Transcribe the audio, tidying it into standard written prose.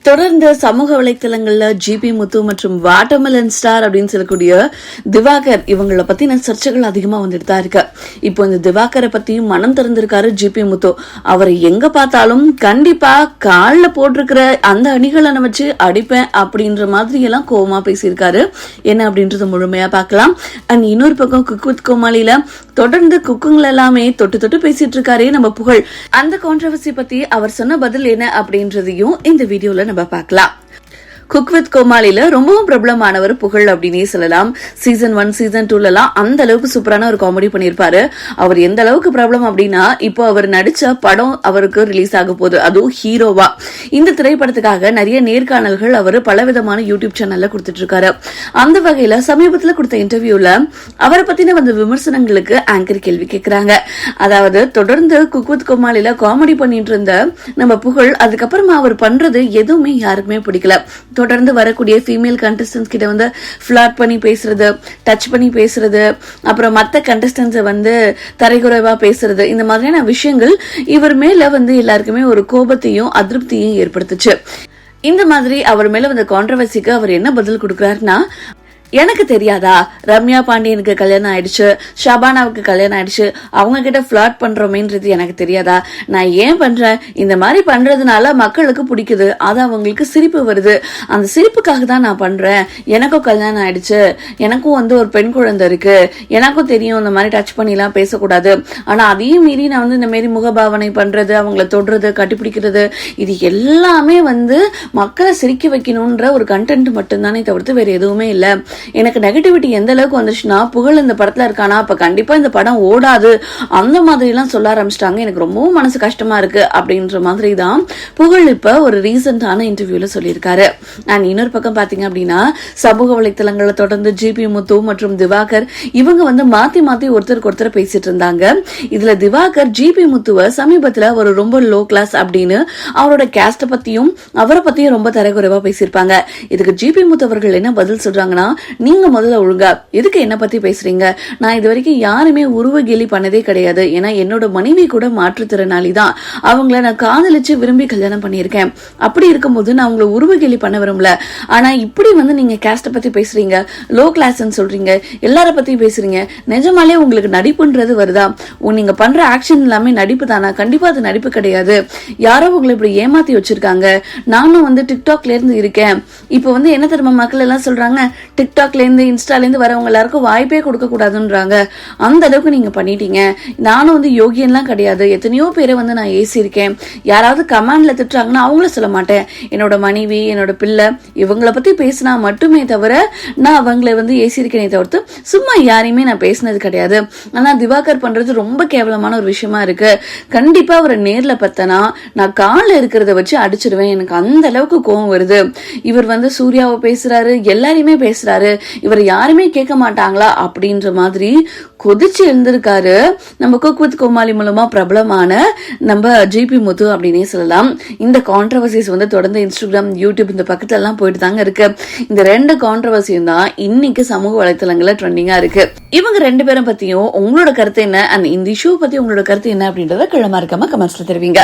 தொடர்ந்து சமூக வலைத்தளங்கள்ல ஜிபி முத்து மற்றும் வாட்டர்மெலன் ஸ்டார் அப்படின்னு சொல்லக்கூடிய திவாகர் இவங்களை பத்தின சர்ச்சைகள் அதிகமா வந்துட்டு தான் இருக்கு. இப்போ இந்த திவாகரை பத்தியும் மனம் திறந்திருக்காரு ஜிபி முத்து. அவரை எங்க பார்த்தாலும் கண்டிப்பா காலில் போட்டிருக்கிற அந்த அணிகளை வச்சு அடிப்பேன் அப்படின்ற மாதிரி எல்லாம் கோவமா பேசியிருக்காரு. என்ன அப்படின்றத முழுமையா பார்க்கலாம். அண்ட் இன்னொரு பக்கம் குக் வித் கோமாளியில தொடர்ந்து குக்குங்களை எல்லாமே தொட்டு தொட்டு பேசிட்டு இருக்காரு நம்ம புகழ். அந்த கான்ட்ரவர்சி பத்தி அவர் சொன்ன பதில் என்ன அப்படின்றதையும் இந்த வீடியோல நம்ம பார்க்கலாம். குக் வித் கோமாளில ரொம்பவும் பிரபலமானவர் புகழ் அப்படின்னே சொல்லலாம். சீசன் 1 சீசன் 2 எல்லாம் அந்த அளவுக்கு சூப்பரான ஒரு காமெடி பண்ணிருப்பாரு. அவர் எந்த அளவுக்கு பிரபலம் அப்படின்னா இப்போ அவர் நடிச்ச படம் அவருக்கு ரிலீஸ் ஆக போகுது, அதுவும் ஹீரோவா. இந்த திரைப்படத்துக்காக நிறைய நேர்காணல்கள் அவர் பலவிதமான யூடியூப் சேனல்ல கொடுத்துட்டு இருக்காரு. அந்த வகையில சமீபத்துல கொடுத்த இன்டர்வியூல அவரை பத்தின வந்த விமர்சனங்களுக்கு ஆங்கர் கேள்வி கேட்கிறாங்க. அதாவது தொடர்ந்து குக் வித் கோமாளில காமெடி பண்ணிட்டு இருந்த நம்ம புகழ் அதுக்கப்புறமா அவர் பண்றது எதுவுமே யாருக்குமே பிடிக்கல. தொடர்ந்து வரக்கூடிய ஃபீமேல் கண்டஸ்டன்ஸ் கிட்ட வந்து ஃபிளாட் பண்ணி பேசுறது, டச் பண்ணி பேசுறது, அப்புறம் மற்ற கண்டஸ்டன்ஸை வந்து தரைக்குறைவா பேசுறது, இந்த மாதிரியான விஷயங்கள் இவர் மேல வந்து எல்லாருக்குமே ஒரு கோபத்தையும் அதிருப்தியும் ஏற்படுத்துச்சு. இந்த மாதிரி அவர் மேல வந்த கான்ட்ரவர்சிக்கு அவர் என்ன பதில் கொடுக்கிறாருன்னா, எனக்கு தெரியாதா ரம்யா பாண்டியனுக்கு கல்யாணம் ஆயிடுச்சு, ஷபானாவுக்கு கல்யாணம் ஆயிடுச்சு, அவங்க கிட்ட ஃபிளாட் பண்றோமேன்றது எனக்கு தெரியாதா? நான் ஏன் பண்றேன்? இந்த மாதிரி பண்றதுனால மக்களுக்கு பிடிக்குது, அது அவங்களுக்கு சிரிப்பு வருது, அந்த சிரிப்புக்காக தான் நான் பண்றேன். எனக்கும் கல்யாணம் ஆயிடுச்சு, எனக்கும் வந்து ஒரு பெண் குழந்தை இருக்கு, எனக்கும் தெரியும் இந்த மாதிரி டச் பண்ணி எல்லாம் பேசக்கூடாது. ஆனா அதையும் மீறி நான் வந்து இந்த மாதிரி முகபாவனை பண்றது, அவங்கள தொடுறது, கட்டிப்பிடிக்கிறது, இது எல்லாமே வந்து மக்களை சிரிக்க வைக்கணும்ன்ற ஒரு கண்டென்ட் மட்டும்தானே தவிர்த்து வேற எதுவுமே இல்லை. எனக்கு நெகட்டிவிட்டி எந்த அளவுக்கு வந்துச்சுன்னா, புகழ் இந்த படத்துல இருக்கானா அப்ப கண்டிப்பா இந்த படம் ஓடாது, அந்த மாதிரி எல்லாம் சொல்ல ஆரம்பிச்சிட்டாங்க. எனக்கு ரொம்பவும் மனசு கஷ்டமா இருக்கு அப்படின்ற மாதிரி தான் புகழ் இப்ப ஒரு ரீசெண்டான இன்டர்வியூல சொல்லியிருக்காரு. அண்ட் இன்னொரு பக்கம் பாத்தீங்க அப்படின்னா, சமூக வலைத்தளங்களை தொடர்ந்து ஜிபி முத்து மற்றும் திவாகர் இவங்க வந்து மாத்தி மாத்தி ஒருத்தருக்கு ஒருத்தர் பேசிட்டு இருந்தாங்க. இதுல திவாகர் ஜிபி முத்துவ சமீபத்துல ஒரு ரொம்ப லோ கிளாஸ் அப்படின்னு அவரோட கேஸ்ட பத்தியும் அவரை பத்தியும் ரொம்ப தரக்குறைவா பேசியிருப்பாங்க. இதுக்கு ஜிபி முத்து அவர்கள் என்ன பதில் சொல்றாங்கன்னா, நீங்க முதல்ல ஒழுங்கா எதுக்கு என்ன பத்தி பேசுறீங்க? நான் இது வரைக்கும் யாருமே உருவ கேலி பண்ணதே கிடையாது. ஏன்னா என்னோட மனைவி கூட மாற்றுத்திறனாளி தான், அவங்கள நான் காதலிச்சு விரும்பி கல்யாணம் பண்ணியிருக்கேன். அப்படி இருக்கும்போது நான் உங்களை உருவ கேலி பண்ண விரும்பல. ஆனா இப்படி வந்து நீங்க கேஸ்ட பத்தி பேசுறீங்க, லோ கிளாஸ் சொல்றீங்க, எல்லார பத்தி பேசுறீங்க, நிஜமாலே உங்களுக்கு நடிப்புன்றது வருதா? நீங்க பண்ற ஆக்ஷன் எல்லாமே நடிப்பு தானா? கண்டிப்பா அது நடிப்பு கிடையாது. யாரோ உங்களை இப்படி ஏமாத்தி வச்சிருக்காங்க. நானும் வந்து டிக்டாக்ல இருந்து இருக்கேன். இப்ப வந்து என்ன தெரியுமா மக்கள் எல்லாம் சொல்றாங்க, டிக்டாக்ல இருந்து இன்ஸ்டால இருந்து வரவங்க எல்லாருக்கும் வாய்ப்பே கொடுக்க கூடாதுன்றாங்க. அந்த அளவுக்கு நீங்க பண்ணிட்டீங்க. நானும் வந்து யோகியன்லாம் கிடையாது. எத்தனையோ பேரை வந்து நான் ஏசிருக்கேன். யாராவது கமாண்ட்ல திட்டுறாங்கன்னா அவங்கள சொல்ல மாட்டேன். என்னோட மனைவி, என்னோட பிள்ளை, இவங்களை பத்தி பேசினா மட்டுமே தவிர நான் அவங்களை வந்து ஏசிருக்கேனே தவிர்த்து சும்மா யாரையுமே நான் பேசினது கிடையாது. ஆனா திவாகர் பண்றது ரொம்ப கேவலமான ஒரு விஷயமா இருக்கு. கண்டிப்பா அவரை நேர்ல பார்த்தனா நான் கால இருக்கிறத வச்சு அடிச்சிருவேன். எனக்கு அந்த அளவுக்கு கோவம் வருது. இவர் வந்து சூர்யாவை பேசுறாரு, எல்லாரையுமே பேசுறாரு, இவர் யாருமே கேட்க மாட்டாங்களா அப்படின்ற மாதிரி கொதிச்சு எழுந்திருக்காரு. நம்ம குக் வித் கோமாளி மூலமா பிரபலமான நம்ம ஜிபி முத்து அப்படின்னே சொல்லலாம். இந்த கான்ட்ரவர்சிஸ் வந்து தொடர்ந்து இன்ஸ்டாகிராம், யூடியூப் இந்த பக்கத்துல எல்லாம் போயிட்டு தாங்க இருக்கு. இந்த 2 கான்ட்ரவர்சியும் தான் இன்னைக்கு சமூக வலைத்தளங்கள்ல ட்ரெண்டிங்கா இருக்கு. இவங்க 2 பேரும் பத்தியும் உங்களோட கருத்து என்ன, அண்ட் இந்த இஷ்யூ பத்தி உங்களோட கருத்து என்ன அப்படின்றத கீழே மறக்காம கமெண்ட்ஸ்ல தெரிவிங்க.